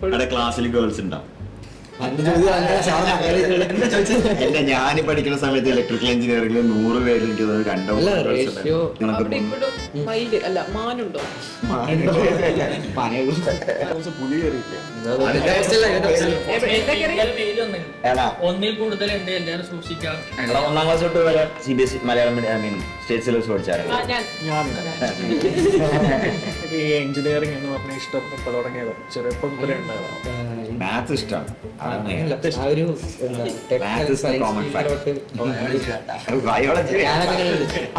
അവിടെ ക്ലാസ്സിൽ ഗേൾസ് ഉണ്ടാവും. അല്ല, ഞാൻ പഠിക്കുന്ന സമയത്ത് ഇലക്ട്രിക്കൽ എഞ്ചിനീയറിംഗിൽ 100 പേര് എനിക്ക് കണ്ടോ. ഒന്നിൽ കൂടുതൽ ഉണ്ട് എല്ലാവരും സൂക്ഷിക്കാം. 1ാം ക്ലാസ് തൊട്ട് വരെ CBSE മലയാളം സ്റ്റേറ്റ് സിലബസ് പഠിച്ചായിരുന്നു. ഈ എഞ്ചിനീയറിംഗ് എന്ന് പറഞ്ഞ ഇഷ്ടം ഇപ്പൊ തുടങ്ങിയത് ചെറുപ്പം മുതലേ ഉണ്ടായിരുന്നു. മാത്സ് ഇഷ്ടമാണ്.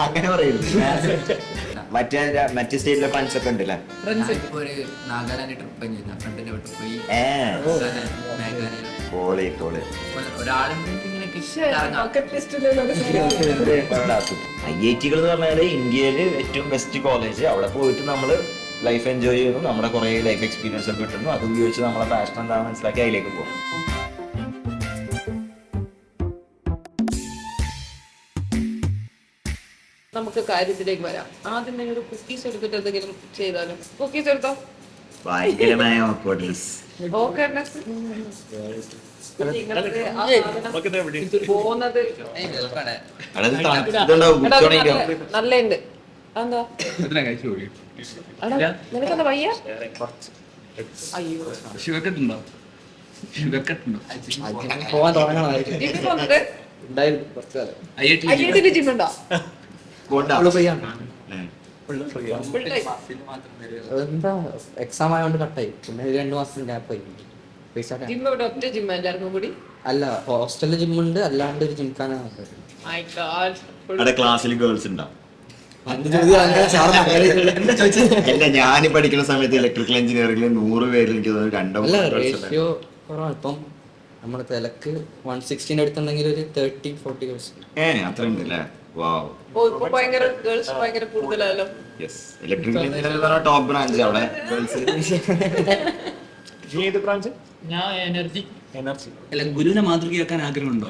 അങ്ങനെ പറയുന്നു. മറ്റേ സ്റ്റേറ്റിലെ ഫ്രണ്ട്സ് ഒക്കെ ഉണ്ടല്ലേ? നാഗാലാൻഡ് ട്രിപ്പ് ഫ്രണ്ടിന്റെ വീട്ടിൽ പോയി IIT എന്ന് പറഞ്ഞാല് ഇന്ത്യയില് ഏറ്റവും ബെസ്റ്റ് കോളേജ്. അവിടെ പോയിട്ട് നമ്മള് ലൈഫ് എൻജോയ് ചെയ്യുന്നു, നമ്മുടെ കുറെ ലൈഫ് എക്സ്പീരിയൻസ് ഒക്കെ കിട്ടുന്നു. അത് ഉപയോഗിച്ച് നമ്മളെ പാഷൻ എന്താണെന്ന് മനസ്സിലാക്കി അതിലേക്ക് പോകും. നമുക്ക് കാര്യത്തിലേക്ക് വരാം. ആദ്യം നിങ്ങൾ കുക്കീസ് എടുത്തിട്ട് എന്തെങ്കിലും ചെയ്താലും. കുക്കീസ് എടുത്തോ. ഭയങ്കരമായ awkwardness. പോകുന്നത് നല്ലുണ്ട്. എന്താ നിനക്കെന്താ വയ്യ? അയ്യോ, പോവാൻ തുടങ്ങണം. ജിമ്മുണ്ട്. ജിമ്മുണ്ടോ? എന്താ എക്സാം ആയതുകൊണ്ട് കട്ടായി. പിന്നെ 2 മാസം ഗ്യാപ്പായി. ജിം ഇവിടെ ഒറ്റ ജിമ്മ എല്ലാവർക്കും കൂടി? അല്ല, ഹോസ്റ്റലിൽ ജിമ്മുണ്ട്, അല്ലാണ്ട് ഒരു ജിംഖാനാണ്. അവിടെ ക്ലാസ്സിൽ ഗേൾസ് ഉണ്ടാവും. അല്ല, ഞാൻ പഠിക്കുന്ന സമയത്ത് ഇലക്ട്രിക്കൽ എഞ്ചിനീയറിംഗിൽ 100 പേര് എനിക്ക് കണ്ടോ. റേഷ്യോ കുറവാണ്. ഇപ്പം നമ്മുടെ തിലക്ക് 116 എടുത്തുണ്ടെങ്കിൽ ഒരു 30-40 ഗേൾസ്. അത്ര ഉണ്ടല്ലേ? വാവ്. ഭയങ്കര കൂടുതലല്ലോ. ഇലക്ട്രിക്കൽ എഞ്ചിനീയറിംഗ് ടോപ്പ് ബ്രാഞ്ച് അവിടെ ഗേൾസ്. ഏത് ബ്രാഞ്ച്? ഞാൻ എനർജി. അല്ല, ഗുരുവിനെ മാതൃകയാക്കാൻ ആഗ്രഹമുണ്ടോ?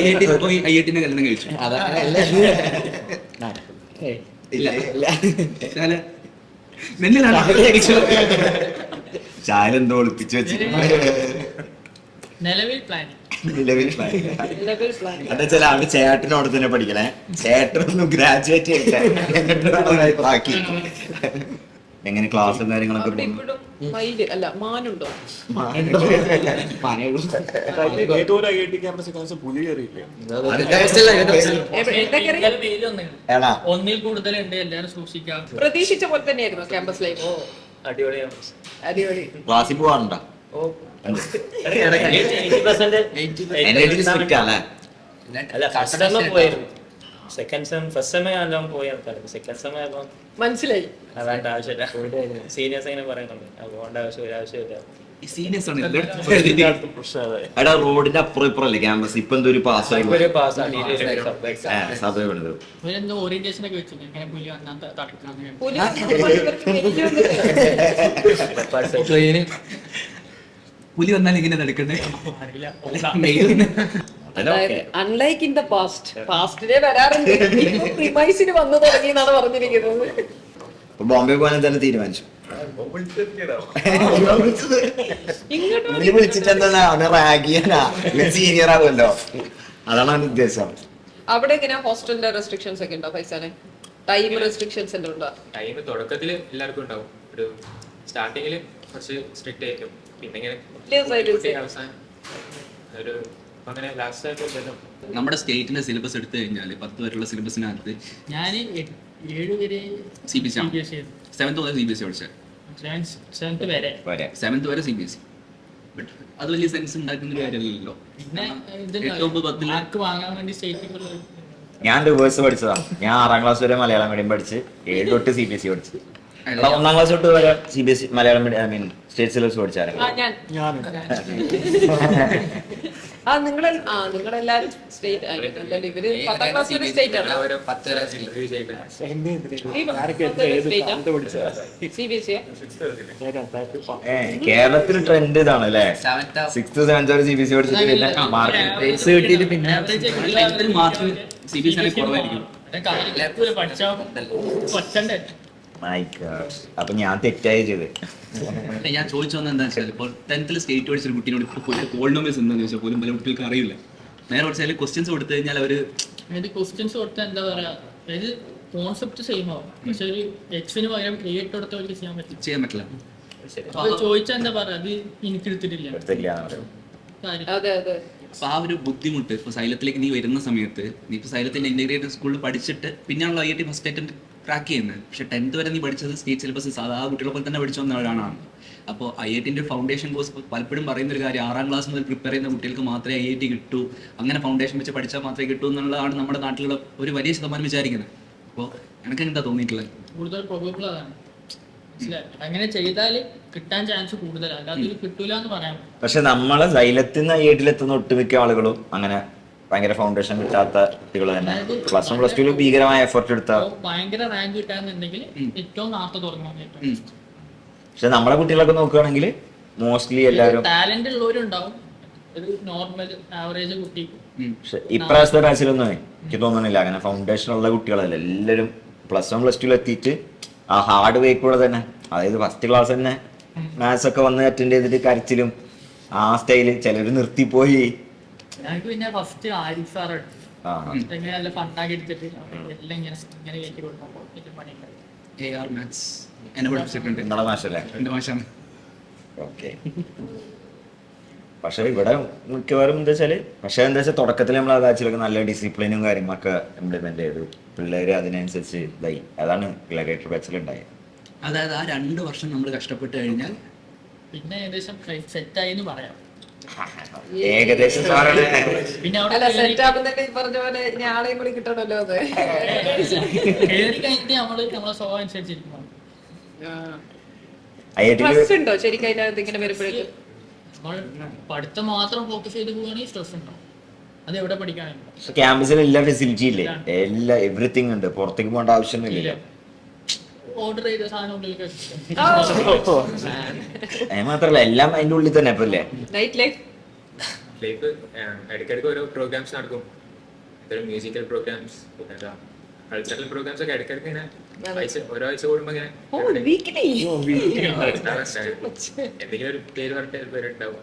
IIT പോയി IITന്റെ കല്യാണം കഴിച്ചു. ചായ എന്തോ ഒളിപ്പിച്ചു വെച്ചിട്ടുണ്ട്. നിലവിൽ പ്ലാനിങ്. എന്താ വെച്ചാൽ അവര് ചേട്ടനോട് തന്നെ പഠിക്കണേ. ചേട്ടനൊന്നും ഗ്രാജുവേറ്റ് ചെയ്തില്ല. ബാക്കി എങ്ങനെ ക്ലാസ്സും കാര്യങ്ങളൊക്കെ മാനുണ്ടോ? ഏതൊരു IIT ക്യാമ്പസ് പുലി കയറിയില്ലേ? ഒന്നിൽ കൂടുതൽ ഉണ്ട് എല്ലാവരും സൂക്ഷിക്കാം. പ്രതീക്ഷിച്ച പോലെ തന്നെയായിരുന്നു ക്യാമ്പസ് ലൈഫ്. അടിപൊളി. ക്ലാസ്സിൽ പോവാറുണ്ടോ? മനസ്സിലായി. വേണ്ട ആവശ്യമില്ല. സീനിയേഴ്സ് ഇങ്ങനെ പറയുന്നുണ്ട്. പോകേണ്ട ആവശ്യമില്ല. എടാ, റോഡിന്റെ അപ്പുറം ഇപ്പുറല്ലേ ക്യാമ്പസ്? ഇപ്പൊ എന്തോ ഒരു പാസ്സായി സഭ പണിത്. ഓറിയന്റേഷൻ ഒക്കെ വെച്ചു. ഇങ്ങനെ പുലി വന്നാൽ തടുക്കണം. പുലി വന്നാൽ ഇങ്ങനെ തടുക്കണ്ടേ? അൺലൈക്ക് ഇൻ ദ പാസ്റ്റിലെ വരാറുണ്ട്. പ്രിമൈസിന് വന്നു തുടങ്ങി എന്നാണ് പറഞ്ഞിരിക്കുന്നത്. ബോംബെ പോകാൻ തന്നെ തീരുമാനിച്ചു. വിളിച്ചിട്ട് എന്താ അവനെ റാഗ് ചെയ്യാനാ? സീനിയർ ആവുമല്ലോ, അതാണ് അവന്റെ ഉദ്ദേശം. അവിടെ എങ്ങനെ ഹോസ്റ്റലിന്റെ റെസ്ട്രിക്ഷൻസ് ഒക്കെ ഉണ്ടോ? പൈസനെ ടൈം റെസ്ട്രിക്ഷൻസ് ഉണ്ടോ? ടൈം തുടക്കത്തിൽ എല്ലാവർക്കും ഉണ്ടാവും. ഒരു സ്റ്റാർട്ടിങ്ങിൽ കുറച്ച് സ്ട്രിക്റ്റ് ആയിരിക്കും. പിന്നെ അവസാനം ഒരു അങ്ങനെ ലാസ്റ്റ് ആയിട്ട് നമ്മുടെ സ്റ്റേറ്റിന്റെ സിലബസ് എടുത്തു കഴിഞ്ഞാൽ 10 വരെയുള്ള സിലബസിനകത്ത് ഞാൻ 7 വരെ CBSE ആണ്. 7th മുതൽ CBSE പഠിച്ചത്. 7th വരെ CBSE. ബട്ട് അത് വലിയ സെൻസ് ഉണ്ടാക്കുന്ന ഒരു കാര്യമല്ലല്ലോ. പിന്നെ മാർക്ക് വാങ്ങാൻ വേണ്ടി സ്റ്റേറ്റ്. ഞാൻ റിവേഴ്സ് പഠിച്ചതാ. ഞാൻ 6ാം ക്ലാസ് വരെ മലയാളം മീഡിയം പഠിച്ച് 7 തൊട്ട് CBSE പഠിച്ചു. 1ാം ക്ലാസ് തൊട്ട് വരെ CBSE Malayalam medium state syllabus പഠിച്ചായിരുന്നു. നിങ്ങളെല്ലാരും സ്റ്റേറ്റ് ആയിട്ടല്ലേ? ഇവര് 10ാം ക്ലാസ് വരെ സ്റ്റേറ്റ് ആണ്. CBSE കേരളത്തിൽ ട്രെൻഡ് ഇതാണ് അല്ലേ? 6th 7th വരെ CBSE പഠിച്ചിട്ട് പിന്നെ മാർക്ക് കിട്ടിയിട്ട് പിന്നെ മാത്രം CBSE കുറവായിരിക്കും. My God. അപ്പൊ ഞാൻ തെറ്റായി ചെയ്ത്. ഞാൻ ചോദിച്ചു വന്നത് എന്താ വെച്ചാൽ ഇപ്പോൾ 10th സ്റ്റേറ്റ് പഠിച്ചൊരു കുട്ടീനോട് ഇപ്പോൾ പോളിനോമിയൽസ് എന്താണെന്ന് ചോദിച്ചാൽ പോലും പല കുട്ടികൾക്ക് അറിയില്ല. നേരെ കുറച്ചാൽ ക്വസ്റ്റ്യൻസ് കൊടുത്തു കഴിഞ്ഞാൽ അവർ ക്വസ്റ്റ്യൻസ് കൊടുത്താൽ എന്താ പറയാ, അതായത് കോൺസെപ്റ്റ് സെയിം ആവും, പക്ഷെ ഒരു എക്സിന് പകരം ക്രിയേറ്റ് കൊടുത്ത അവർക്ക് ചെയ്യാൻ പറ്റില്ല. അത് ചോദിച്ചാൽ എന്താ പറയാ, അത് എനിക്ക് എടുത്തിട്ടില്ല കാര്യം. അതെ അതെ. അപ്പൊ ആ ഒരു ബുദ്ധിമുട്ട് ഇപ്പോൾ സൈലത്തിലേക്ക് നീ വരുന്ന സമയത്ത് നീ ഇപ്പോൾ സൈലത്തിന്റെ ഇന്റഗ്രേറ്റഡ് സ്കൂളിൽ പഠിച്ചിട്ട് പിന്നെയാണല്ലോ IIT ഫസ്റ്റ് അറ്റംപ്റ്റ് ക്രാക്ക് ചെയ്യുന്നത്. പക്ഷെ 10th വരെ നീ പഠിച്ചത് സ്റ്റേറ്റ് സിലബസ് സാധാ കുട്ടികളെ പോലെ തന്നെ പഠിച്ചു വന്ന ഒരാളാണ്. അപ്പോൾ IITന്റെ ഫൗണ്ടേഷൻ കോഴ്സ് പലപ്പോഴും പറയുന്ന ഒരു കാര്യം 6ാം ക്ലാസ് മുതൽ പ്രിപ്പയർ ചെയ്യുന്ന കുട്ടികൾക്ക് മാത്രമേ IIT കിട്ടൂ, അങ്ങനെ ഫൗണ്ടേഷൻ വെച്ച് പഠിച്ചാൽ മാത്രമേ കിട്ടൂ എന്നുള്ളതാണ് നമ്മുടെ നാട്ടിലുള്ള ഒരു വലിയ ശതമാനം വിചാരിക്കുന്നത്. അപ്പോൾ എനിക്ക് എന്താ തോന്നിയിട്ടുള്ളത്? കൂടുതൽ പ്രോബബിൾ അതാണ്. അങ്ങനെ ചെയ്താൽ കിട്ടാൻ ചാൻസ് കൂടുതലാണ്, അല്ലാതെ ഇത് കിട്ടൂല എന്ന് പറയാൻ. പക്ഷെ നമ്മളെ സൈലത്തിൽ എത്തുന്ന ഒട്ടുമിക്ക ആളുകളും അങ്ങനെ ഭയങ്കര ഫൗണ്ടേഷൻ കിട്ടാത്ത കുട്ടികൾ തന്നെ പ്ലസ് 1 പ്ലസ് 2 ഭീകരമായ എഫർട്ട് എടുത്ത ഭയങ്കര റാങ്ക് കിട്ടാന്നുണ്ടെങ്കിൽ ഏറ്റവും നേരത്തെ തുടങ്ങാൻ പറ്റും. പക്ഷെ നമ്മളെ കുട്ടികളൊക്കെ നോക്കുകയാണെങ്കിൽ മോസ്റ്റ്ലി എല്ലാവരും ടാലന്റ് ഉള്ളവരുണ്ടാവും, ഒരു നോർമൽ ആവറേജ് കുട്ടി. പക്ഷെ ഇപ്രാവശ്യത്തെ ബാച്ചിലൊന്നും എനിക്ക് തോന്നുന്നില്ല അങ്ങനെ ഫൗണ്ടേഷൻ ഉള്ള കുട്ടികളല്ല. എല്ലാവരും പ്ലസ് 1 പ്ലസ് 2 എത്തിയിട്ട് ആ ഹാർഡ് വേക്കൂടെ തന്നെ, അതായത് ഫസ്റ്റ് ക്ലാസ് തന്നെ മാത്സ് ഒക്കെ വന്ന് അറ്റൻഡ് ചെയ്തിട്ട് കരച്ചിലും ആ സ്റ്റൈല് ചിലര് നിർത്തിപ്പോയി. ഞങ്ങൾക്ക് പിന്നെ ഫസ്റ്റ് ആരിഫ് സാർ എങ്ങനെ നല്ല ഫണ്ടാക്കി എടുത്തിട്ട് എല്ലാം ഇങ്ങനെ കയറ്റി കൊടുക്കുമ്പോൾ വലിയ പണിയുണ്ടായി. AR മാത്സ് എന്നെ പഠിപ്പിച്ചിട്ടുണ്ട്. നിങ്ങളെ മാഷല്ലേ? എൻ്റെ മാഷാണ്. ഓക്കെ. പക്ഷെ ഇവിടെ മിക്കവാറും എന്താ വെച്ചാല് തുടക്കത്തിൽ നമ്മൾ ആ ബാച്ചിലൊക്കെ നല്ല ഡിസിപ്ലിനും കാര്യങ്ങളൊക്കെ ഇംപ്ലിമെന്റ് ചെയ്തു. പിള്ളേര് അതിനനുസരിച്ച് ഇതായി. അതാണ് ഗ്ലഡിയേറ്റർ ബാച്ചിലുണ്ടായത്. അതായത് ആ 2 വർഷം നമ്മൾ കഷ്ടപ്പെട്ട് കഴിഞ്ഞാൽ പിന്നെ ഏകദേശം സെറ്റായി എന്ന് പറയാം. ഏകദേശം പിന്നെ അല്ല, അവിടെ സെറ്റ് ആകുന്നതിന്റെ ഈ പറഞ്ഞ പോലെ ഇനി ആളെയും കൂടി കിട്ടണല്ലോ അത്. കയറി കഴിഞ്ഞിട്ട് നമ്മളെ സ്വഭാവം അനുസരിച്ചിരിക്കും. സ്ട്രെസ് ഉണ്ടോ ശരിക്കും അതിനകത്ത് ഇങ്ങനെ വരുമ്പോഴേക്കും? നമ്മൾ പഠിത്തം മാത്രം ഫോക്കസ് ചെയ്ത് പോവുകയാണെങ്കിൽ സ്ട്രെസ് ഉണ്ടാവും. അത് എവിടെ പഠിക്കാനുണ്ടോ? ക്യാമ്പസിൽ എല്ലാ ഫെസിലിറ്റി ഇല്ലേ, എല്ലാ എവറിത്തിങ് ഉണ്ട്. പുറത്തേക്ക് പോകേണ്ട ആവശ്യമൊന്നുമില്ല. ഓർഡർ ചെയ്ത സാധനം ഉള്ളിലേക്ക് അത് മാത്രല്ല എല്ലാം അതിന്റെ ഉള്ളിൽ തന്നെ. ഇപ്പൊ അല്ലേ നൈറ്റ് ലൈഫ് ഇടയ്ക്കിടയ്ക്ക് ഓരോ പ്രോഗ്രാംസ് നടക്കും, മ്യൂസിക്കൽ പ്രോഗ്രാംസ്, കൾച്ചറൽ പ്രോഗ്രാംസ് ഒക്കെ ഇടയ്ക്കിടയ്ക്ക് ഇങ്ങനെ ഓരോ ആഴ്ച കൂടുമ്പോ ഇങ്ങനെ എന്തെങ്കിലും ഒരു പേര് പറഞ്ഞിട്ട് പേരുണ്ടാവും.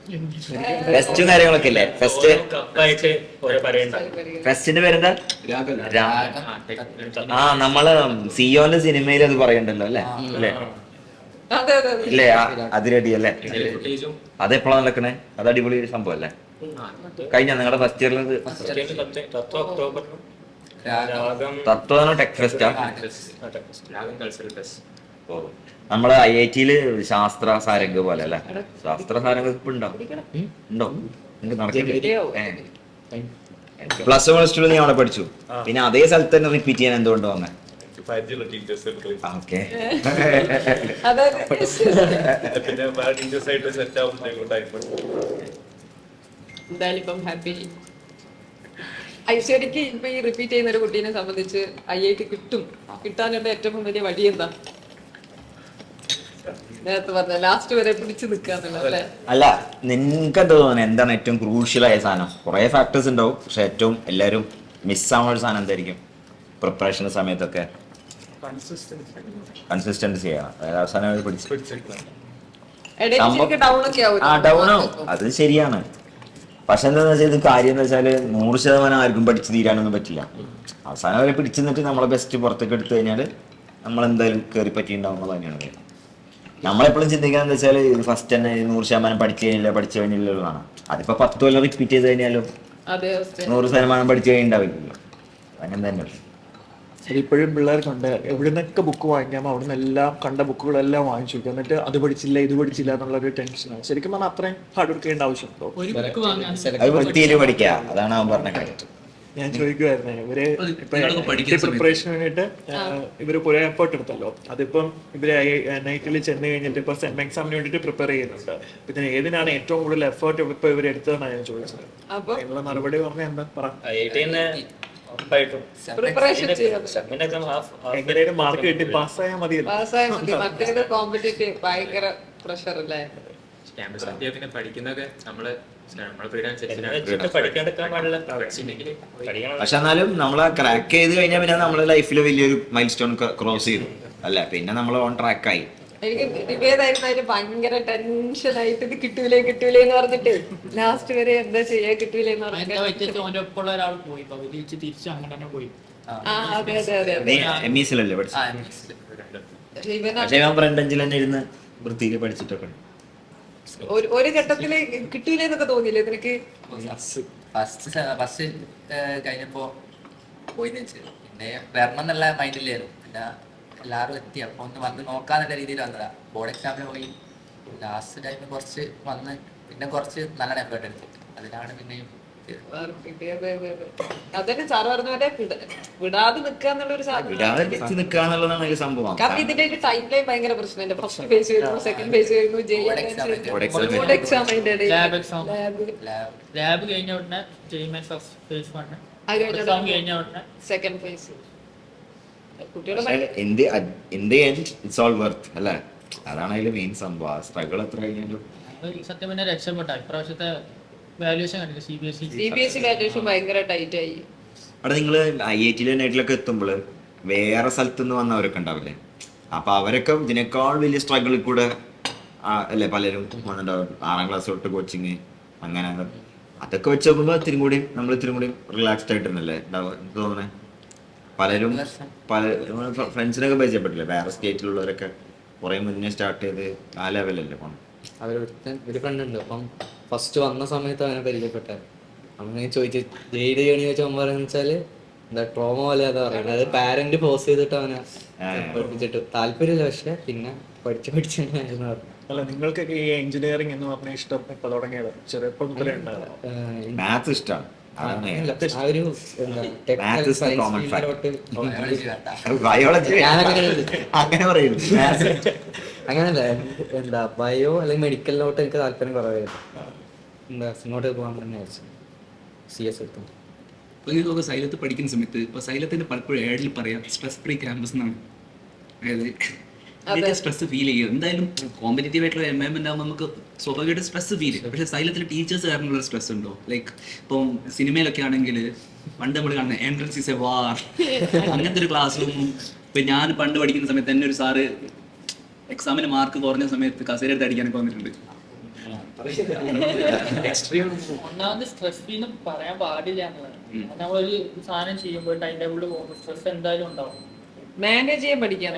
ഫെസ്റ്റും കാര്യങ്ങളൊക്കെ ഇല്ലേ? ഫെസ്റ്റ് കപ്പായിട്ട് ഓരോ പറയുണ്ടാവും. ഫെസ്റ്റിന്റെ പേരെന്താ? ആ നമ്മള് സിയോന്റെ സിനിമയിൽ അത് പറയണ്ടല്ലോ അല്ലേ? അല്ലേ അതെ അതെ അതെ. ഇല്ലേ? അതിരടി അല്ലേ? ഫുട്ടേജും അതെപ്പോഴാണ് നടക്കണേ? അത് അടിപൊളി ഒരു സംഭവം അല്ലേ? കഴിഞ്ഞ നിങ്ങളുടെ ഫസ്റ്റ് ഇയറിൽ തത്വം ഒക്ടോബറിലും രാഗം തത്വമാണോ ടെക് ഫെസ്റ്റാ? രാഗം കൾച്ചറൽ ഫെസ്റ്റ്. ഓ, നമ്മള് IIT-ല് ശാസ്ത്ര സാരംഗ് പോലെ അല്ലേ? ശാസ്ത്ര സാരംഗ് ഇപ്പൊ ഉണ്ടോ? ഉണ്ടോ? നിങ്ങൾക്ക് നടക്കില്ലേ? പ്ലസ് 1 പ്ലസ് 2 നീ അവിടെ പഠിച്ചു, പിന്നെ അതേ സ്ഥലത്ത് തന്നെ റിപ്പീറ്റ് ചെയ്യാൻ എന്തുകൊണ്ട് വന്നേ? ഓക്കെ. അതെ എന്തായാലും ഇപ്പം ഹാപ്പി. ഐശ്വര്യക്ക് ഇപ്പൊ ഈ റിപ്പീറ്റ് ചെയ്യുന്ന ഒരു കുട്ടീനെ സംബന്ധിച്ച് IIT കിട്ടാനുള്ള ഏറ്റവും വലിയ വഴി എന്താ? നേരത്തെ പറഞ്ഞ ലാസ്റ്റ് വരെ പിടിച്ചു നിൽക്കാന്നുള്ളതല്ലേ? അല്ല, നിനക്ക് എന്താ തോന്നുന്നത് എന്താണ് ഏറ്റവും ക്രൂഷ്യൽ ആയ സാധനം? കുറെ ഫാക്ടേഴ്സ് ഉണ്ടാവും, പക്ഷെ ഏറ്റവും എല്ലാവരും മിസ്സാവുന്ന ഒരു സാധനം എന്തായിരിക്കും? പ്രിപ്പറേഷൻ സമയത്തൊക്കെ കൺസിസ്റ്റൻസി ചെയ്യണം. അതായത് അവസാനം ഡൗൺ ഒക്കെ ആവും. ഡൗൺ ആവും, അത് ശരിയാണ്. പക്ഷെ എന്താന്ന് വെച്ചാൽ ഇത് കാര്യം എന്ന് വെച്ചാൽ 100% ആർക്കും പഠിച്ചു തീരാനൊന്നും പറ്റില്ല. അവസാനം വരെ പിടിച്ചു നിന്നിട്ട് നമ്മളെ ബെസ്റ്റ് പുറത്തേക്ക് എടുത്തു കഴിഞ്ഞാൽ നമ്മളെന്തായാലും കയറി പറ്റിയിട്ടുണ്ടാവുന്നത് തന്നെയാണ്. നമ്മളെപ്പോഴും ചിന്തിക്കുന്നത് എന്താ വെച്ചാൽ ഇത് ഫസ്റ്റ് തന്നെ 100% പഠിച്ചു കഴിഞ്ഞില്ലെന്നാണ്. അതിപ്പോ 10 കൊല്ലം റിപ്പീറ്റ് ചെയ്ത് കഴിഞ്ഞാലും 100% പഠിച്ചു കഴിഞ്ഞിട്ടുണ്ടാവില്ലല്ലോ. അങ്ങനെ തന്നെ ഇപ്പോഴും പിള്ളേർക്കുണ്ട് എവിടെ നിന്നൊക്കെ ബുക്ക് വാങ്ങിക്കാമോ അവിടെ നിന്ന് എല്ലാം കണ്ട ബുക്കുകളെല്ലാം വാങ്ങിച്ചു വെക്കും, എന്നിട്ട് അത് പഠിച്ചില്ല ഇത് പഠിച്ചില്ല എന്നുള്ളൊരു ടെൻഷനാണ്. ശരിക്കും പറഞ്ഞാൽ അത്രയും ഹാർഡ് വർക്ക് ചെയ്യേണ്ട ആവശ്യമുണ്ടോ? ഒരു ബുക്ക് വാങ്ങാൻ അത് വൃത്തിയിൽ പഠിക്കുക, അതാണ് അവൻ പറഞ്ഞ കാര്യം. ഞാൻ ചോദിക്കുമായിരുന്നേ, ഇവര് പ്രിപ്പറേഷന് വേണ്ടിയിട്ട് ഇവര് കുറെ എഫേർട്ട് എടുത്തല്ലോ. അതിപ്പം ഇവര് നൈറ്റിൽ ചെന്ന് കഴിഞ്ഞിട്ട് ഇപ്പൊ സെം എക്സാമിന് വേണ്ടിയിട്ട് പ്രിപ്പയർ ചെയ്യുന്നുണ്ട്. പിന്നെ ഏതിനാണ് ഏറ്റവും കൂടുതൽ എഫേർട്ട് ഇപ്പൊ ഇവർ എടുത്തതെന്നാണ് ഞാൻ ചോദിച്ചത്. അതിനുള്ള മറുപടി പറഞ്ഞാൽ എന്താ പറ? എങ്ങനെയും മാർക്ക് കിട്ടി പാസ്സായാൽ മതിയല്ലോ. കോമ്പറ്റേറ്റീവ് ഭയങ്കര പ്രഷർ അല്ലേ? ക്യാമ്പസ് പിന്നെ പഠിക്കുന്നതൊക്കെ നമ്മള് പഠിക്കാണ്ടിരിക്കാൻ പാടില്ല. പക്ഷെ എന്നാലും നമ്മളെ ക്രാക്ക് ചെയ്ത് കഴിഞ്ഞാൽ പിന്നെ നമ്മുടെ ലൈഫിൽ വലിയൊരു മൈൽ സ്റ്റോൺ ക്രോസ് ചെയ്തു. അല്ല പിന്നെ നമ്മൾ ഓൺ ട്രാക്കായി. എനിക്ക് നിവേദായിരുന്നു ഭയങ്കര ടെൻഷനായിട്ട് ഇത് കിട്ടൂലേ എന്ന് പറഞ്ഞിട്ട് ലാസ്റ്റ് വരെ എന്താ ചെയ്യാ കിട്ടൂലെന്ന് അതിന്റെ വ്യത്യസ്തം ഓന്റെ ഒപ്പമുള്ള ഒരാൾ പോയി ഇപ്പൊ തിരിച്ച് അങ്ങനെ തന്നെ പോയി. അതെ അതെ അതെ നീ അതെ MECലല്ലേ പഠിച്ചത്? പക്ഷേ ഞാൻ ഫ്രണ്ട് ബെഞ്ചിൽ തന്നെ ഇരുന്ന് വൃത്തിയിൽ പഠിച്ചിട്ടൊക്കെ ഉണ്ട്. ഒരു ഘട്ടത്തില് കിട്ടൂലെന്നൊക്കെ തോന്നിയില്ലേ നിനക്ക്? ഫസ്റ്റ് കഴിഞ്ഞപ്പോ പോയി വെച്ച് പിന്നെ വരണം എന്നുള്ള മൈൻഡിലായിരുന്നു. പിന്നെ എല്ലാവരും എത്തി അപ്പൊ ഒന്ന് വന്ന് നോക്കാന്നുള്ള രീതിയിൽ വന്നതാ. ബോർഡ് എക്സാമിന് പോയി ലാസ്റ്റ് ടൈമിൽ കുറച്ച് വന്ന് പിന്നെ കുറച്ച് നല്ല എഫേർട്ട് എടുത്തു. അതിലാണ് പിന്നെയും അതന്നെ സാറ് പറഞ്ഞ പോലെ വിടാതെ നിക്കുക എന്നുള്ളൊരു വിടാതെ വെച്ച് നിൽക്കുക എന്നുള്ളതാണ് ഒരു സംഭവം. കാരണം ഇതിന്റെ ഒരു ടൈം ലൈൻ ഭയങ്കര പ്രശ്നമുണ്ട്. ഫസ്റ്റ് ഫേസ് വരുന്നു, സെക്കൻഡ് ഫേസ് വരുന്നു, ബോർഡ് എക്സാം അതിന്റെ ഇടയിൽ ലാബ് കഴിഞ്ഞ ഉടനെ ജെയ്മെൻ ഫസ്റ്റ് ഫേസ് 1, അത് എക്സാം കഴിഞ്ഞ ഉടനെ സെക്കൻഡ് ഫേസ്. കുട്ടികളെ in the end it's all worth അല്ലേ? അതാണ് അതിൽ മെയിൻ സംഭവം. സ്ട്രഗിൾ എത്ര കഴിഞ്ഞാലും സത്യം പിന്നെ രക്ഷപ്പെട്ട ഇപ്രാവശ്യത്തെ വാല്യൂഷൻ കണ്ടില്ല CBSE വാല്യൂഷൻ ഭയങ്കര ടൈറ്റ് ആയി. അവിടെ നിങ്ങള് IIT നെറ്റിലൊക്കെ എത്തുമ്പോൾ വേറെ സ്ഥലത്തു നിന്ന് വന്നവരൊക്കെ ഉണ്ടാവില്ലേ? അപ്പൊ അവരൊക്കെ ഇതിനേക്കാൾ വലിയ സ്ട്രഗിളിൽ കൂടെ അല്ലേ പലരും വന്നിട്ടുണ്ടാവും. 6ാം ക്ലാസ് തൊട്ട് കോച്ചിങ് അങ്ങനെ അതൊക്കെ വെച്ച് നോക്കുമ്പോൾ ഇത്തിരി കൂടി റിലാക്സ്ഡ് ആയിട്ടല്ലേ തോന്നണേ? പലരും ഫ്രണ്ട്സിനൊക്കെ പരിചയപ്പെട്ടില്ലേ വേറെ സ്റ്റേറ്റിലുള്ളവരൊക്കെ കുറെ മുന്നേ സ്റ്റാർട്ട് ചെയ്ത് ആ ലെവലല്ലേ പോണം. ഒരു ഫ്രണ്ട് ഉണ്ട്. അപ്പം ഫസ്റ്റ് വന്ന സമയത്ത് അവനെ പരിചയപ്പെട്ട അങ്ങനെ ചോദിച്ചു ജെയ്ഡ് ചെയ്യണി ചോദിച്ചാൽ അവൻ പറയുന്നത് വെച്ചാല് എന്താ ട്രോമ പോലെ അതാ പറയുന്നത്. അത് പാരന്റ് ഫോഴ്സ് ചെയ്തിട്ട് അവനെ പഠിപ്പിച്ചിട്ട് താല്പര്യമില്ല. പക്ഷെ പിന്നെ പഠിച്ചു അല്ല നിങ്ങൾക്കൊക്കെ ഈ എഞ്ചിനീയറിംഗ് എന്ന് പറഞ്ഞ ഇഷ്ടം ഇപ്പൊ തുടങ്ങിയത് ചെറുപ്പം മുതലേ ഉണ്ടാകും? മാത്സ് ഇഷ്ടമാണ്. ആ ഒരു ബയോളജി അങ്ങനെ പറയുന്നു. അങ്ങനല്ല എന്താ ബയോ അല്ലെങ്കിൽ മെഡിക്കലിലോട്ട് എനിക്ക് താല്പര്യം കുറവായിരുന്നു. എന്താ ഇങ്ങോട്ട് പോകാൻ തന്നെ CS എടുത്തു. അപ്പോൾ സൈലത്ത് പഠിക്കുന്ന സമയത്ത് ഇപ്പോൾ സൈലത്തിന്റെ പലപ്പോഴും ഏഡിൽ പറയാം സ്ട്രെസ് ഫ്രീ ക്യാമ്പസ് എന്നാണ്. അതായത് സ്ട്രെസ് ഫീൽ ചെയ്യും. എന്തായാലും കോമ്പറ്റേറ്റീവ് ആയിട്ടുള്ള എൻവയൺമെന്റ് ആകുമ്പോൾ നമുക്ക് സ്വാഭാവികമായിട്ട് സ്ട്രെസ് ഫീൽ ചെയ്യും. പക്ഷേ സൈലത്തിൽ ടീച്ചേഴ്സ് കാരണമുള്ള സ്ട്രെസ് ഉണ്ടോ? ലൈക്ക് ഇപ്പം സിനിമയിലൊക്കെ ആണെങ്കിൽ പണ്ട് നമ്മൾ കാണുന്ന എൻട്രൻസ് ഈസ് എ വാർ അങ്ങനത്തെ ഒരു ക്ലാസ് റൂമും. ഇപ്പം ഞാൻ പണ്ട് പഠിക്കുന്ന സമയത്ത് തന്നെ ഒരു സാറ് എക്സാമിന് മാർക്ക് കുറഞ്ഞ സമയത്ത് കസേര എടുത്ത് അടിക്കാനൊക്കെ വന്നിട്ടുണ്ട്. ഒന്നാമത് സ്ട്രെസ് ഫീന്ന് പറയാൻ പാടില്ല എന്നുള്ളതാണ്. നമ്മളൊരു സാധനം ചെയ്യുമ്പോൾ ടൈം ടേബിളിൽ പോകുമ്പോൾ സ്ട്രെസ് എന്തായാലും ഉണ്ടാവും. മാനേജ് ചെയ്യാൻ പഠിക്കാം.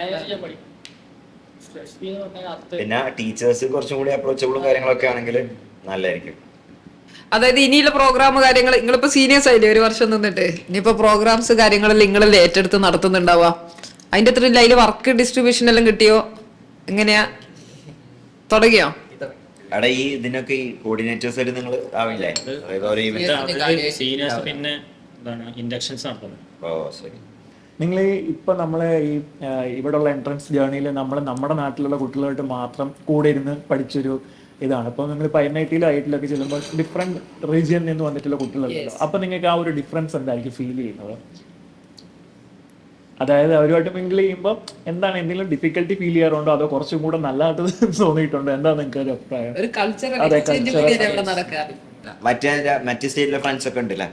സ്ട്രെസ് ഫീ എന്ന് പറഞ്ഞാൽ പിന്നെ ടീച്ചേഴ്സ് കുറച്ചും കൂടി അപ്രോച്ചബിളും കാര്യങ്ങളൊക്കെ ആണെങ്കിൽ നല്ലതായിരിക്കും. അതായത് ഇനിയുള്ള പ്രോഗ്രാം കാര്യങ്ങൾ നിങ്ങളിപ്പോ സീനിയേഴ്സ് ആയില്ലേ ഒരു വർഷം നിന്നിട്ട്, ഇനിയിപ്പോ പ്രോഗ്രാംസ് കാര്യങ്ങളെല്ലാം നിങ്ങളല്ലേ ഏറ്റെടുത്ത് നടത്തുന്നുണ്ടാവുക. അതിന്റെ അത്ര അതിൽ വർക്ക് ഡിസ്ട്രിബ്യൂഷൻ എല്ലാം കിട്ടിയോ? എങ്ങനെയാ തുടങ്ങിയോ? അവിടെ ഈ ഇതിനൊക്കെ ഈ കോർഡിനേറ്റേഴ്സ് ആയിട്ട് നിങ്ങൾ ആവില്ലേ? സീനിയേഴ്സ് പിന്നെ ഇൻഡക്ഷൻസ് നടത്തുന്നത്. ഓ ശരി. നിങ്ങൾ ഇപ്പൊ നമ്മളെ ഈ ഇവിടെയുള്ള എൻട്രൻസ് ജേർണിയിൽ നമ്മൾ നമ്മുടെ നാട്ടിലുള്ള കുട്ടികളായിട്ട് മാത്രം കൂടെ ഇരുന്ന് പഠിച്ചൊരു ഇതാണ്. അപ്പോൾ നിങ്ങൾ ഇപ്പോൾ NIT IIT ചെല്ലുമ്പോൾ ഡിഫറെന്റ് റീജിയനിൽ നിന്ന് വന്നിട്ടുള്ള കുട്ടികളുണ്ടല്ലോ. അപ്പൊ നിങ്ങൾക്ക് ആ ഒരു ഡിഫറൻസ് എന്തായിരിക്കും ഫീൽ ചെയ്യുന്നത്? അതായത് അവരുമായിട്ട് മിങ്കിൾ ചെയ്യുമ്പോൾ എന്താണ് എന്തെങ്കിലും ഡിഫിക്കൽട്ടി ഫീൽ ചെയ്യാറുണ്ടോ, അതോ കുറച്ചും കൂടെ നല്ലതായിട്ട് തോന്നിയിട്ടുണ്ടോ? എന്താ നിങ്ങൾക്ക് ഒരു അഭിപ്രായം? ഒരു കൾച്ചറൽ എക്സ്ചേഞ്ച് കൂടിയാണ് ഇവിടെ നടക്കാറ്. മറ്റേ സ്റ്റേറ്റിലെ ഫ്രണ്ട്സ് ഒക്കെ ഉണ്ടല്ലേ?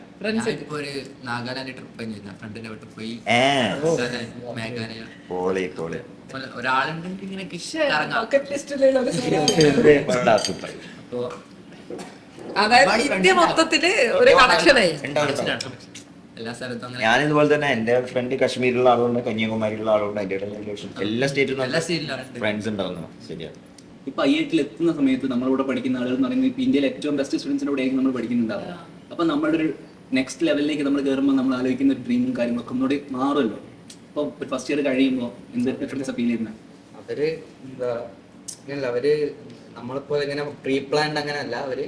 ഒരു നാഗാലാൻഡ് ട്രിപ്പ് കഴിഞ്ഞ ഫ്രണ്ടിന്റെ വീട്ടിൽ പോയി മേഘാലയ ഒരാളുണ്ടെങ്കിൽ ഇങ്ങനെ ബക്കറ്റ് ലിസ്റ്റിലുള്ള ഒരു അതായത് ഇന്ത്യ മൊത്തത്തില് ഒരു കണക്ഷനായി. എല്ലാ സ്ഥലത്തും അങ്ങനെ ഞാനിതുപോലെ തന്നെ എന്റെ ഫ്രണ്ട് കാശ്മീരിലുള്ള ആളുണ്ട്, കന്യാകുമാരിയിലുള്ള ആളുണ്ട്, അതിന്റെ എല്ലാ സ്റ്റേറ്റിലും ഫ്രണ്ട്സ് ഉണ്ടാവുന്നു. ശരിയാണ്. ഇപ്പൊ IIT എത്തുന്ന സമയത്ത് നമ്മളിവിടെ പഠിക്കുന്ന ആളുകൾ എന്ന് പറയുന്നത് ഇന്ത്യയിലെ ഏറ്റവും ബെസ്റ്റ് സ്റ്റുഡൻസിന്റെ കൂടെ ആയിരിക്കും നമ്മൾ പഠിക്കുന്നുണ്ടാവുക. അപ്പൊ നമ്മുടെ ഒരു നെക്സ്റ്റ് ലെവലിലേക്ക് നമ്മൾ കയറുമ്പോൾ നമ്മൾ ആലോചിക്കുന്ന ഒരു ഡ്രീമും കാര്യങ്ങളൊക്കെ ഒന്നുകൂടി മാറുമല്ലോ. അപ്പൊ ഫസ്റ്റ് ഇയർ കഴിയുമ്പോൾ എന്ത് ഡിഫറൻസ് ഫീൽ ചെയ്യുന്നത്? അവര് എന്താ അങ്ങനല്ല, അവര് നമ്മളിപ്പോ ഇങ്ങനെ പ്രീ പ്ലാൻഡ് അങ്ങനെയല്ല. അവര്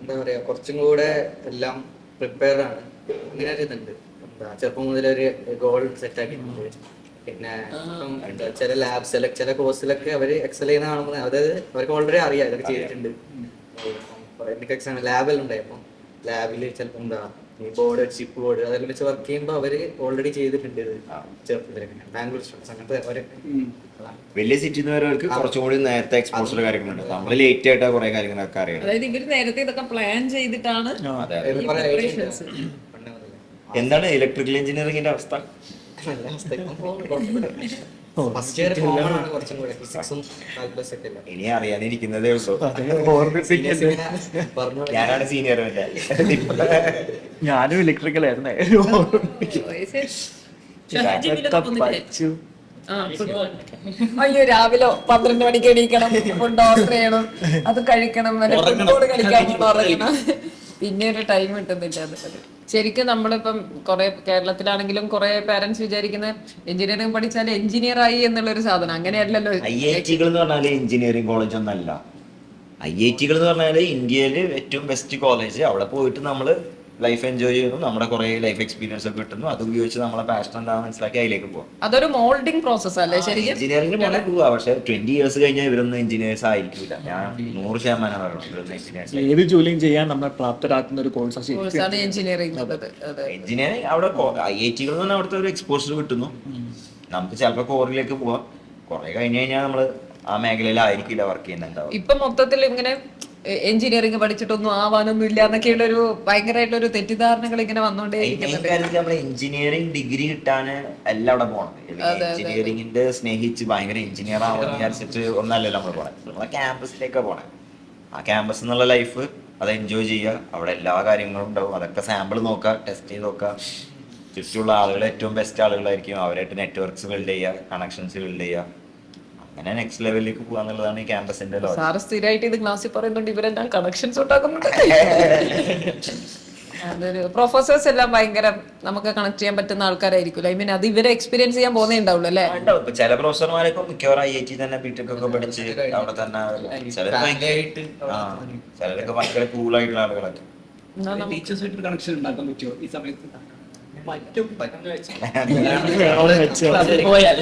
എന്താ പറയാ കുറച്ചും കൂടെ എല്ലാം പ്രിപ്പയർഡ് ആണ്. അങ്ങനെ ഒരു ഇതുണ്ട്. എന്താ ചെറുപ്പം മുതലൊരു ഗോൾ സെറ്റ് ആക്കിയിട്ടുണ്ട്. പിന്നെ ചില ലാബ്സിലൊക്കെ ചില കോഴ്സിലൊക്കെ അവർ എക്സൽ ചെയ്യുന്ന കാണുമ്പോൾ അതായത് അവർക്ക് ഓൾറെഡി അറിയാം ഇതൊക്കെ ചെയ്തിട്ടുണ്ട്. എനിക്ക് എക്സാം ലാബെല്ലാം ഉണ്ടായി. അപ്പം ലാബിൽ ചിലപ്പോൾ എന്താ ഈ ബോർഡ് ചിപ്പ് ബോർഡ് അതെല്ലാം വെച്ച് വർക്ക് ചെയ്യുമ്പോൾ അവർ ഓൾറെഡി ചെയ്തിട്ടുണ്ട്. ഇത് ചെറുപ്പത്തിലൊക്കെ ബാംഗ്ലൂർ സ്റ്റുഡൻസ് അങ്ങനത്തെ അവരൊക്കെ വലിയ സിറ്റിയിൽ നിന്ന് വരവർക്ക് കുറച്ചും കൂടി നേരത്തെ എക്സ്പോഷർ കാര്യങ്ങളുണ്ട്. നമ്മൾ ലേറ്റ് ആയിട്ടാ കുറെ കാര്യങ്ങളൊക്കെ അറിയാം. അതായത് ഇവര് നേരത്തെ ഇതൊക്കെ പ്ലാൻ ചെയ്തിട്ടാണ്. എന്താണ് ഇലക്ട്രിക്കൽ എഞ്ചിനീയറിംഗിന്റെ അവസ്ഥ? ഫസ്റ്റ് ഇയർ കോമൺ ആണ് കുറച്ചും കൂടെ ഫിസിക്സും കാൽക്കുലസ് ഒക്കെ അല്ലേ. ഇനി അറിയാനിരിക്കുന്നതേ ഉള്ളൂ. പറഞ്ഞു ഞാനാണ് സീനിയർ. ഞാനും ഇലക്ട്രിക്കൽ ആയിരുന്നേ. അയ്യോ രാവിലെ 12 മണിക്ക് എണീക്കണം, ഫുഡ് ഓർഡർ ചെയ്യണം, അത് കഴിക്കണം, ഫുട്ബോൾ കളിക്കാൻ ഉറങ്ങണം, പിന്നെ ഒരു ടൈം കിട്ടുന്നില്ല. അത് ശരിക്കും നമ്മളിപ്പം കുറെ കേരളത്തിലാണെങ്കിലും കുറെ പേരൻസ് വിചാരിക്കുന്ന എഞ്ചിനീയറിംഗ് പഠിച്ചാൽ എഞ്ചിനീയർ ആയി എന്നുള്ളൊരു സാധനം അങ്ങനെയല്ലല്ലോ. IIT കൾ എന്ന് പറഞ്ഞാല് എഞ്ചിനീയറിംഗ് കോളേജ് ഒന്നല്ല. IIT കൾ എന്ന് പറഞ്ഞാല് ഇന്ത്യയില് ഏറ്റവും ബെസ്റ്റ് കോളേജ്. അവിടെ പോയിട്ട് നമ്മള് ലൈഫ് എൻജോയ് ചെയ്യുന്നു, നമ്മുടെ കുറെ ലൈഫ് എക്സ്പീരിയൻസ് ഒക്കെ കിട്ടുന്നു. അത് ഉപയോഗിച്ച് നമ്മളെ പാഷൻ എന്താണെന്ന് മനസ്സിലാക്കി അതിലേക്ക് പോകാം. അതൊരു മോൾഡിംഗ് പ്രോസസ് അല്ലേ ശരിക്കും? എഞ്ചിനീയറിംഗിന് പോലെ പോവാ. പക്ഷെ 20 years കഴിഞ്ഞാൽ ഇവരൊന്നും എഞ്ചിനീയേഴ്സ് ആയിരിക്കില്ല. ഞാൻ 100% പറയണം, ഇവരൊന്നും എഞ്ചിനീയേഴ്സ്. ഏത് ജോലിയും ചെയ്യാൻ നമ്മളെ പ്രാപ്തരാക്കുന്ന ഒരു കോഴ്സാണ് കോഴ്സാണ് എഞ്ചിനീയറിംഗ്. എഞ്ചിനീയറിംഗ് അവിടെ IIT കളിൽ നിന്ന് അവിടുത്തെ ഒരു എക്സ്പോഷർ കിട്ടുന്നു. നമുക്ക് ചിലപ്പോൾ കോറിലേക്ക് പോവാം. കുറെ കഴിഞ്ഞ് കഴിഞ്ഞാൽ നമ്മള് ആ മേഖലയിലായിരിക്കില്ല വർക്ക് ചെയ്യുന്നുണ്ടാവും. ഇപ്പൊ മൊത്തത്തിൽ ഇങ്ങനെ എഞ്ചിനീയറിംഗ് പഠിച്ചിട്ടൊന്നും ആവാനൊന്നും ഇല്ല എന്നൊക്കെയുള്ള ഒരു ഭയങ്കരമായിട്ടുള്ള ഒരു തെറ്റിദ്ധാരണകൾ ഇങ്ങനെ വന്നോണ്ടേ നമ്മള് എഞ്ചിനീയറിംഗ് ഡിഗ്രി കിട്ടാന് എല്ലാം അവിടെ പോണം. എഞ്ചിനീയറിംഗിന്റെ സ്നേഹിച്ച് ഭയങ്കര എഞ്ചിനീയർ ആവാന്ന് വിചാരിച്ചിട്ട് ഒന്നല്ലല്ലോ നമ്മൾ പോണേ. നമ്മളെ ക്യാമ്പസിലേക്കാണ് പോണേ. ആ ക്യാമ്പസ് എന്നുള്ള ലൈഫ് അത് എൻജോയ് ചെയ്യുക. അവിടെ എല്ലാ കാര്യങ്ങളും ഉണ്ടാവും. അതൊക്കെ സാമ്പിൾ നോക്കുക, ടെസ്റ്റ് ചെയ്ത് നോക്കുക. ചുറ്റുമുള്ള ആളുകൾ ഏറ്റവും ബെസ്റ്റ് ആളുകളായിരിക്കും. അവരായിട്ട് നെറ്റ്വർക്ക്സ് ബിൽഡ് ചെയ്യുക, കണക്ഷൻസ് ബിൽഡ് ചെയ്യുക. അങ്ങനെ നെക്സ്റ്റ് ലെവലിലേക്ക് പോകുക എന്നുള്ളതാണ് ഈ ക്യാമ്പസിന്റെ ലോകം. സാറ് സ്ഥിരമായിട്ട് ഇത് ക്ലാസ്സിൽ പറയുന്നുണ്ട്, ഇവരെല്ലാം കണക്ഷൻസ് ഉണ്ടാക്കുന്നുണ്ട്. അതൊരു പ്രൊഫസേഴ്സ് എല്ലാം ഭയങ്കര നമുക്ക് കണക്ട് ചെയ്യാൻ പറ്റുന്ന ആൾക്കാരായിരിക്കും. ഐ മീൻ അത് ഇവരെ എക്സ്പീരിയൻസ് ചെയ്യാൻ പോകുന്നേ ഉണ്ടാവുള്ളൂ അല്ലേ? ഉണ്ടാവും. ഇപ്പൊ ചില പ്രൊഫസർമാരൊക്കെ മിക്കവാറും IIT തന്നെ ബിടെക് ഒക്കെ പഠിച്ച് അവിടെ തന്നെ ചിലരൊക്കെ ഭയങ്കര കൂളായിട്ടുള്ള ആളുകളൊക്കെ. ടീച്ചേഴ്സായിട്ട് കണക്ഷൻ ഉണ്ടാക്കാൻ പറ്റുമോ ഈ സമയത്ത്? പറ്റും. വെച്ചോ. പോയാൽ